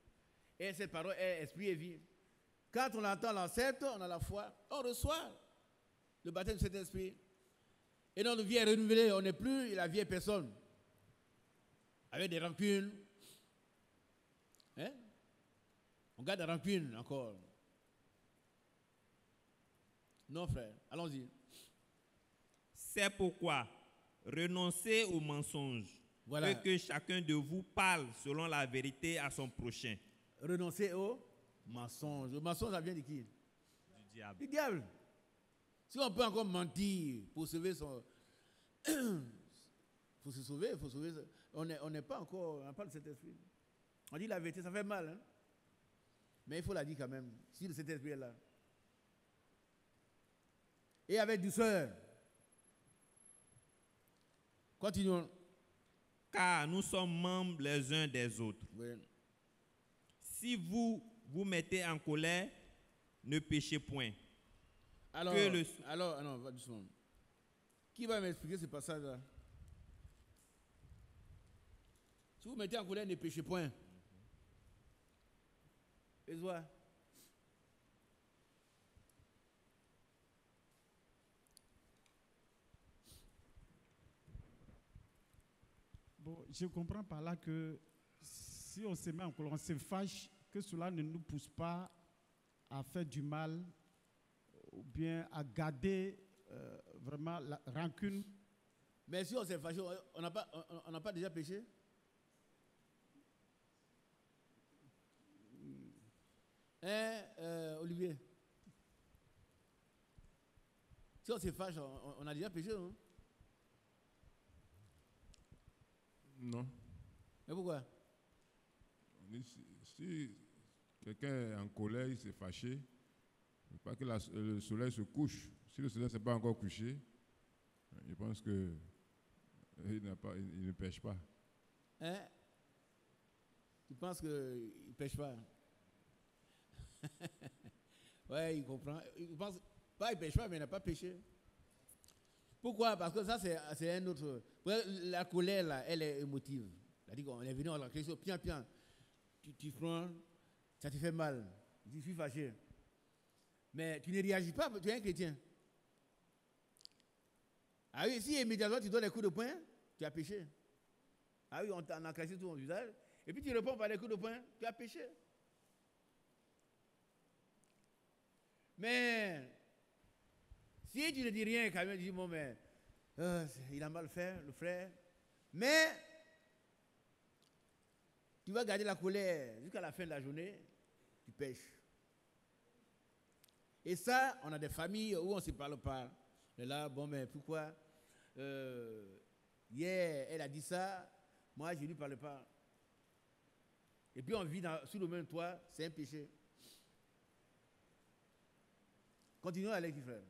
Et cette parole est esprit et vie. Quand on entend l'ancêtre, on a la foi, on reçoit le baptême du Saint-Esprit. Et notre vie est renouvelée, on n'est plus la vieille personne. Avec des rancunes. Hein? On garde des rancunes encore. Non, frère, allons-y. C'est pourquoi renoncez aux mensonges. Voilà. Et que chacun de vous parle selon la vérité à son prochain. Renoncer au mensonge. Le mensonge, ça vient de qui? Du diable. Du diable. Si on peut encore mentir pour sauver son... Il faut se sauver, il faut sauver... On n'est pas encore... On n'a pas le Saint-Esprit. On dit la vérité, ça fait mal. Hein? Mais il faut la dire quand même, si le Saint-Esprit est là. Et avec douceur. Continuons. Car nous sommes membres les uns des autres. Oui. Si vous vous mettez en colère, ne péchez point. Alors, non, va doucement. Qui va m'expliquer ce passage-là? Si vous mettez en colère, ne péchez point. Et toi? Bon, je comprends par là que si on se met en colère, on se fâche, que cela ne nous pousse pas à faire du mal ou bien à garder vraiment la rancune. Mais si on s'est fâché, on n'a pas déjà péché? Hein, Olivier? Si on se fâche, on a déjà péché, non? Non. Mais pourquoi? Si quelqu'un est en colère, il s'est fâché, il ne faut pas que le soleil se couche. Si le soleil ne s'est pas encore couché, je pense qu'il ne pêche pas. Hein? Tu penses qu'il ne pêche pas? Ouais, il comprend. Il pense pas qu'il ne pêche pas, mais il n'a pas péché. Pourquoi? Parce que ça, c'est un autre... La colère, là, elle est émotive. C'est-à-dire qu'on est venu à la question, pian, tu prends, ça te fait mal. Tu suis fâché. Mais tu ne réagis pas, tu es un chrétien. Ah oui, si immédiatement tu donnes des coups de poing, tu as péché. Ah oui, on a cassé tout ton visage. Et puis tu réponds par des coups de poing, tu as péché. Mais si tu ne dis rien, quand même, tu dis, bon, mais il a mal fait, le frère. Mais tu vas garder la colère jusqu'à la fin de la journée, tu pêches. Et ça, on a des familles où on ne se parle pas. Et là, bon, mais pourquoi hier, elle a dit ça, moi, je ne lui parle pas. Et puis on vit sous le même toit, c'est un péché. Continuons à aller, frère.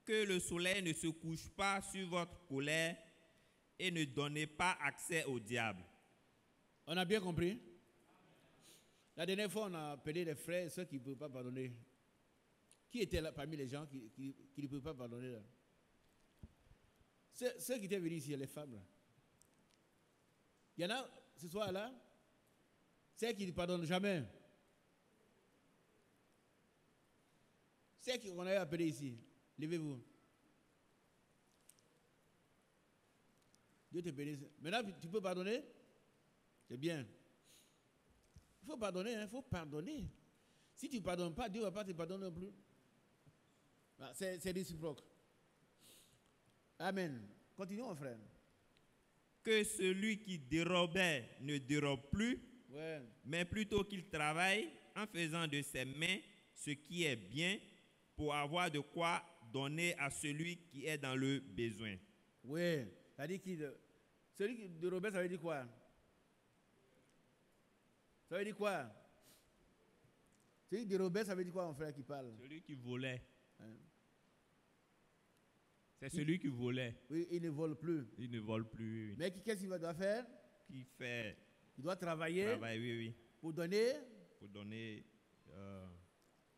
Que le soleil ne se couche pas sur votre colère et ne donnez pas accès au diable. On a bien compris? La dernière fois, on a appelé les frères et ceux qui ne peuvent pas pardonner. Qui étaient là parmi les gens qui ne peuvent pas pardonner là? Ceux qui étaient venus ici, les femmes là. Il y en a ce soir-là, celles qui ne pardonnent jamais. Celles qu'on a appelées ici, levez-vous. Dieu te bénisse. Maintenant, tu peux pardonner? C'est bien. Il faut pardonner, il faut pardonner. Si tu ne pardonnes pas, Dieu ne va pas te pardonner non plus. C'est réciproque. Amen. Continuons, mon frère. Que celui qui dérobait ne dérobe plus, Ouais. mais plutôt qu'il travaille en faisant de ses mains ce qui est bien pour avoir de quoi donner à celui qui est dans le besoin. Oui. Ça dit celui qui dérobait, ça veut dire quoi? Ça veut dire quoi? Celui qui dérobait, ça veut dire quoi, mon frère qui parle? Celui qui volait. Hein? C'est celui qui volait. Oui, il ne vole plus. Il ne vole plus. Oui. Mais qu'est-ce qu'il doit faire? Qui fait Il doit travailler travail, oui, oui, pour donner. pour donner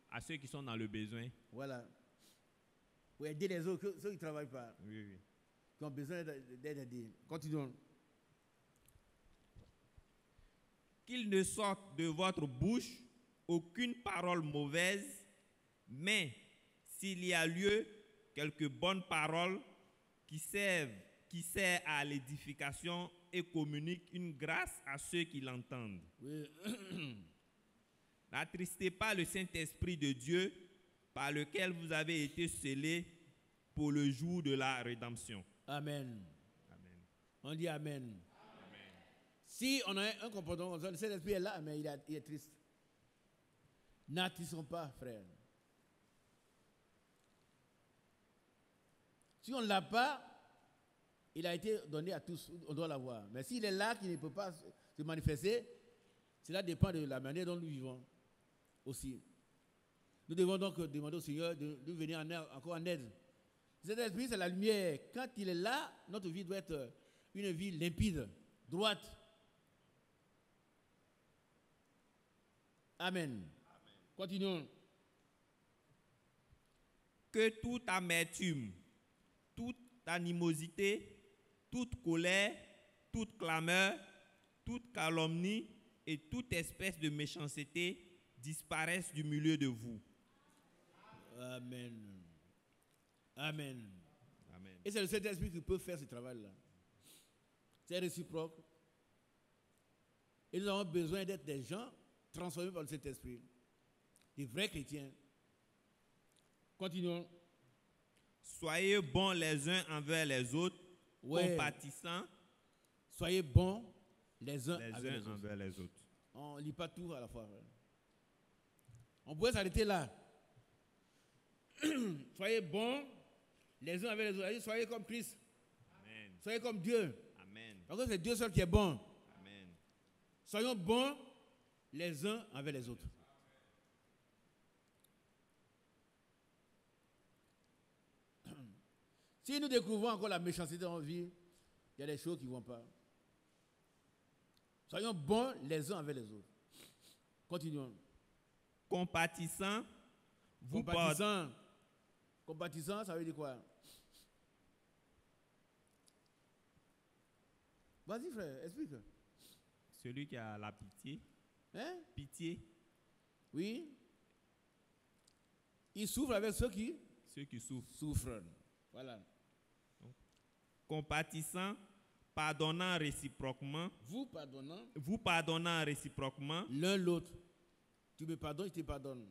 à ceux qui sont dans le besoin. Voilà. Pour aider les autres, ceux qui ne travaillent pas, Oui, oui. qui ont besoin d'être aidés. Continuons. Qu'il ne sorte de votre bouche aucune parole mauvaise, mais s'il y a lieu, quelques bonnes paroles qui servent à l'édification et communiquent une grâce à ceux qui l'entendent. Oui. N'attristez pas le Saint-Esprit de Dieu par lequel vous avez été scellés pour le jour de la rédemption. Amen. Amen. On dit Amen. Si on a un comportement comme ça, le Saint-Esprit est là, mais il est triste. N'attristons pas, frère. Si on ne l'a pas, il a été donné à tous, on doit l'avoir. Mais s'il est là, qu'il ne peut pas se manifester, cela dépend de la manière dont nous vivons aussi. Nous devons donc demander au Seigneur de nous venir encore en aide. Cet esprit, c'est la lumière. Quand il est là, notre vie doit être une vie limpide, droite. Amen. Continuons. Que toute amertume, toute animosité, toute colère, toute clameur, toute calomnie et toute espèce de méchanceté disparaissent du milieu de vous. Amen. Amen. Amen. Et c'est le Saint-Esprit qui peut faire ce travail-là. C'est réciproque. Et nous avons besoin d'être des gens transformés par le Saint-Esprit. Des vrais chrétiens. Continuons. Soyez bons les uns envers les autres, Ouais. compatissants Soyez bons les uns les avec les uns autres. envers les autres. On ne lit pas tout à la fois. On pourrait s'arrêter là. Soyez bons les uns avec les autres. Soyez comme Christ. Amen. Soyez comme Dieu. Amen. Parce que c'est Dieu seul qui est bon. Amen. Soyons bons les uns avec les autres. Si nous découvrons encore la méchanceté dans notre vie, il y a des choses qui ne vont pas. Soyons bons les uns avec les autres. Continuons. Compatissants, vous Compatissant. Compatissant, ça veut dire quoi? Vas-y, frère, explique. celui qui a la pitié, Hein? pitié, Oui. Il souffre avec ceux qui ceux qui souffrent. souffrent. Voilà. Compatissants, pardonnant réciproquement, Vous pardonnant vous pardonnant réciproquement, l'un l'autre. Tu me pardonnes, je te pardonne.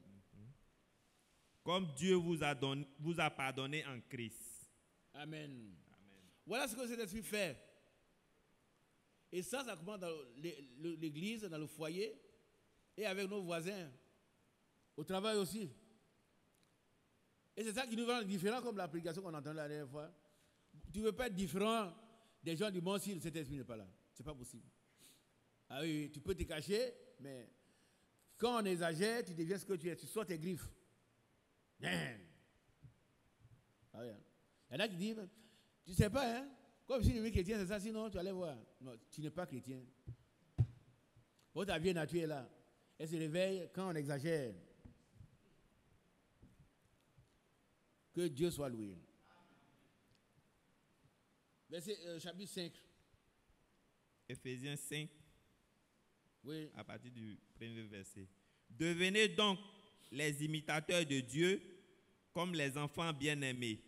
comme Dieu vous a pardonné en Christ. Amen. Voilà ce que cet esprit fait. Et ça commence dans l'église, dans le foyer, et avec nos voisins, au travail aussi. Et c'est ça qui nous rend différents, comme la prédication qu'on entendait la dernière fois. Tu ne veux pas être différent des gens du monde si cet esprit n'est pas là. Ce n'est pas possible. Ah oui, tu peux te cacher, mais quand on exagère, tu deviens ce que tu es. Tu sors tes griffes. Ah oui, hein. Il y en a qui disent, tu ne sais pas, hein? Comme si le chrétien, c'est ça, sinon tu allais voir. Non, tu n'es pas chrétien. Ta vieille nature est là. Elle se réveille quand on exagère. Que Dieu soit loué. Verset, chapitre 5. Éphésiens 5, Oui. à partir du premier verset. Devenez donc les imitateurs de Dieu comme les enfants bien-aimés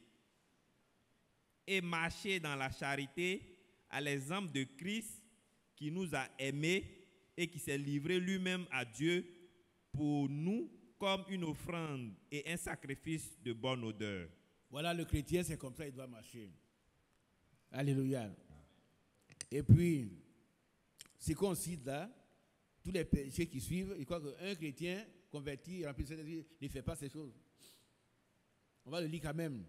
et marchez dans la charité à l'exemple de Christ qui nous a aimés et qui s'est livré lui-même à Dieu pour nous comme une offrande et un sacrifice de bonne odeur. Voilà, le chrétien, c'est comme ça il doit marcher. Alléluia. Et puis, c'est qu'on cite là, tous les péchés qui suivent, il croit qu'un chrétien converti, rempli de Saint-Esprit, ne fait pas ces choses. On va le lire quand même.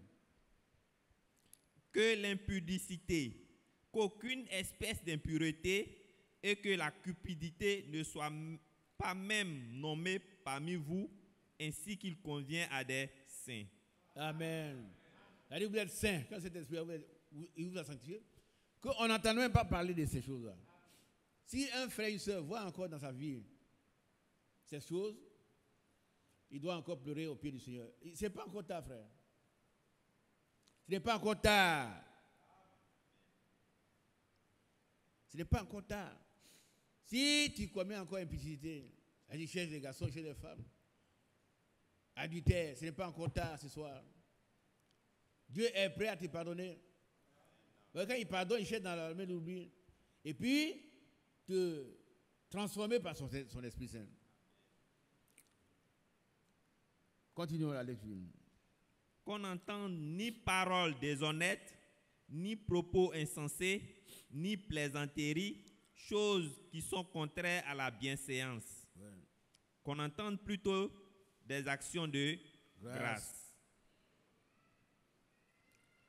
Que l'impudicité, qu'aucune espèce d'impureté et que la cupidité ne soient pas même nommées parmi vous, ainsi qu'il convient à des saints. Amen. C'est-à-dire que vous êtes saints, quand cet esprit il vous a sanctifié, qu'on n'entend même pas parler de ces choses-là. Si un frère et une soeur voit encore dans sa vie ces choses, il doit encore pleurer au pied du Seigneur. Ce n'est pas encore tard, frère. Ce n'est pas encore tard. Ce n'est pas encore tard. Si tu commets encore impudicité, c'est-à-dire chez les garçons, chez les femmes, adultère, ce n'est pas encore tard ce soir. Dieu est prêt à te pardonner. Quand il pardonne, il cherche dans la main de l'oubli. Et puis, te transformer par son Esprit Saint. Continuons la lecture. Qu'on n'entende ni paroles déshonnêtes, ni propos insensés, ni plaisanteries, choses qui sont contraires à la bienséance. Ouais. Qu'on entende plutôt des actions de grâce.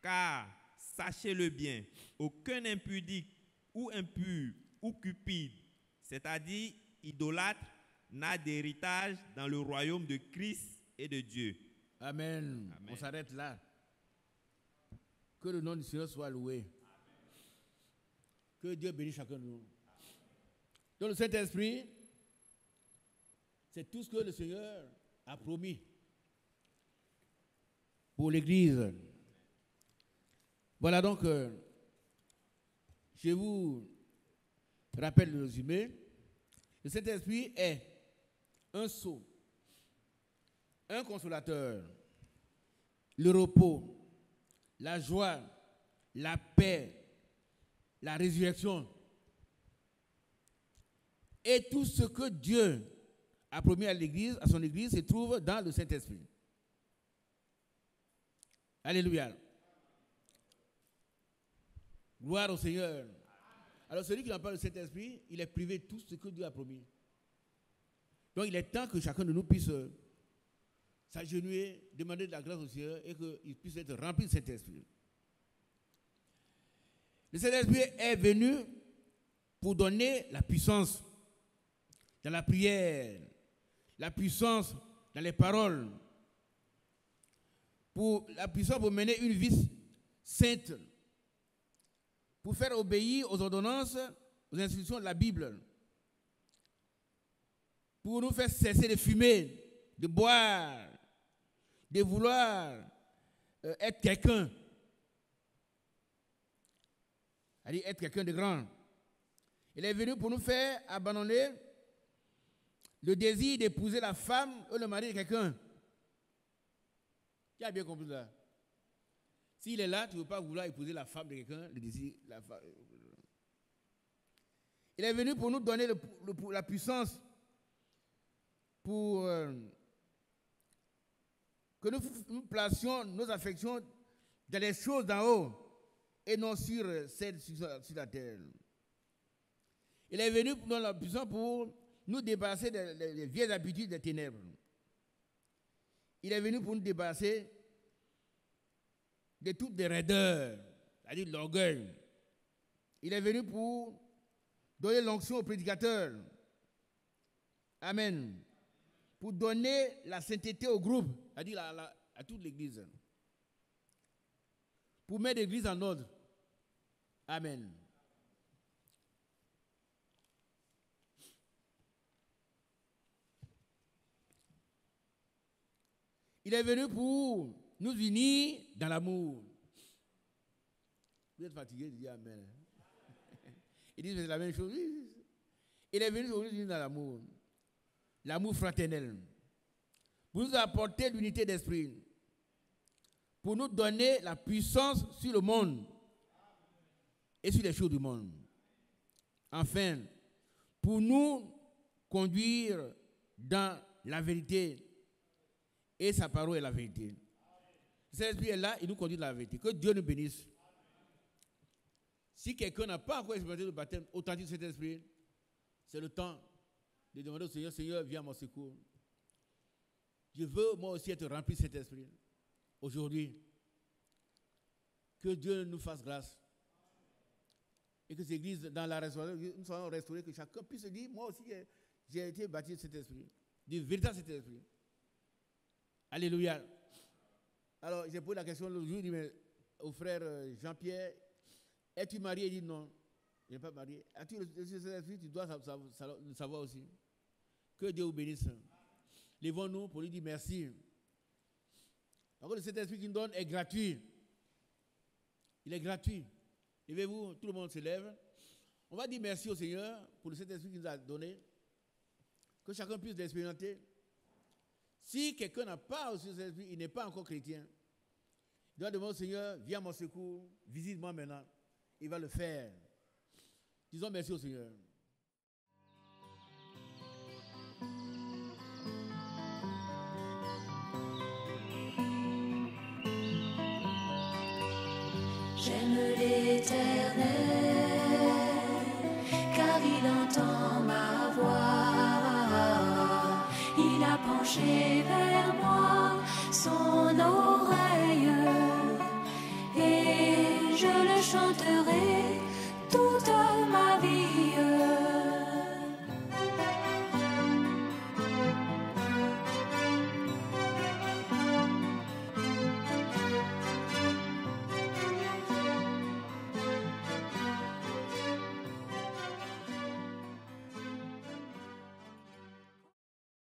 Car, sachez-le bien, aucun impudique ou impur ou cupide, c'est-à-dire idolâtre, n'a d'héritage dans le royaume de Christ et de Dieu. Amen. Amen. On s'arrête là. Que le nom du Seigneur soit loué. Que Dieu bénisse chacun de nous. Donc le Saint-Esprit, c'est tout ce que le Seigneur a promis pour l'Église. Voilà donc, je vous rappelle le résumé. Le Saint-Esprit est un sceau, un consolateur, le repos, la joie, la paix, la résurrection. Et tout ce que Dieu a promis à l'Église, à son Église, se trouve dans le Saint-Esprit. Alléluia. Gloire au Seigneur. Alors celui qui n'a pas le Saint-Esprit, il est privé de tout ce que Dieu a promis. Donc il est temps que chacun de nous puisse s'agenouiller, demander de la grâce au Seigneur et qu'il puisse être rempli de Saint-Esprit. Le Saint-Esprit est venu pour donner la puissance dans la prière, la puissance dans les paroles, pour la puissance pour mener une vie sainte, pour faire obéir aux ordonnances, aux instructions de la Bible, pour nous faire cesser de fumer, de boire, de vouloir être quelqu'un, c'est-à-dire être quelqu'un de grand. Il est venu pour nous faire abandonner le désir d'épouser la femme ou le mari de quelqu'un. Qui a bien compris ça? S'il est là, tu ne veux pas vouloir épouser la femme de quelqu'un, le désir, la femme. Il est venu pour nous donner la puissance pour que nous placions nos affections dans les choses d'en haut et non sur celles sur la terre. Il est venu pour nous donner la puissance pour nous débarrasser des vieilles habitudes des ténèbres. Il est venu pour nous débarrasser de toutes les raideurs, c'est-à-dire de l'orgueil. Il est venu pour donner l'onction aux prédicateurs. Amen. Pour donner la sainteté au groupe, c'est-à-dire à toute l'Église. Pour mettre l'Église en ordre. Amen. Il est venu pour nous unir dans l'amour. Vous êtes fatigué, dites Amen. Ils disent que c'est la même chose. Il est venu pour nous unir dans l'amour. L'amour fraternel. Pour nous apporter l'unité d'esprit. Pour nous donner la puissance sur le monde et sur les choses du monde. Enfin, pour nous conduire dans la vérité. Et sa parole est la vérité. Cet esprit est là, il nous conduit dans la vérité. Que Dieu nous bénisse. Si quelqu'un n'a pas encore expérimenté le baptême authentique de cet esprit, c'est le temps de demander au Seigneur, Seigneur, viens à mon secours. Je veux moi aussi être rempli de cet esprit. Aujourd'hui, que Dieu nous fasse grâce. Et que cette église, dans la restauration, nous soyons restaurés, que chacun puisse dire, moi aussi, j'ai été baptisé de cet esprit, du véritable cet esprit. Alléluia. Alors, j'ai posé la question l'autre jour, au frère Jean-Pierre, es-tu marié? Il dit non, je n'ai pas marié. As-tu cet esprit? Tu dois le savoir aussi. Que Dieu vous bénisse. Lèvons-nous pour lui dire merci. Parce que cet esprit qu'il nous donne est gratuit. Il est gratuit. Levez-vous, tout le monde se lève. On va dire merci au Seigneur pour cet esprit qu'il nous a donné. Que chacun puisse l'expérimenter. Si quelqu'un n'a pas reçu cet esprit, il n'est pas encore chrétien. Il doit demander au Seigneur, viens à mon secours, visite-moi maintenant. Il va le faire. Disons merci au Seigneur. J'aime l'Éternel, car il entend ma voix. Il a penché vers moi son oreille, et je le chanterai toute ma vie.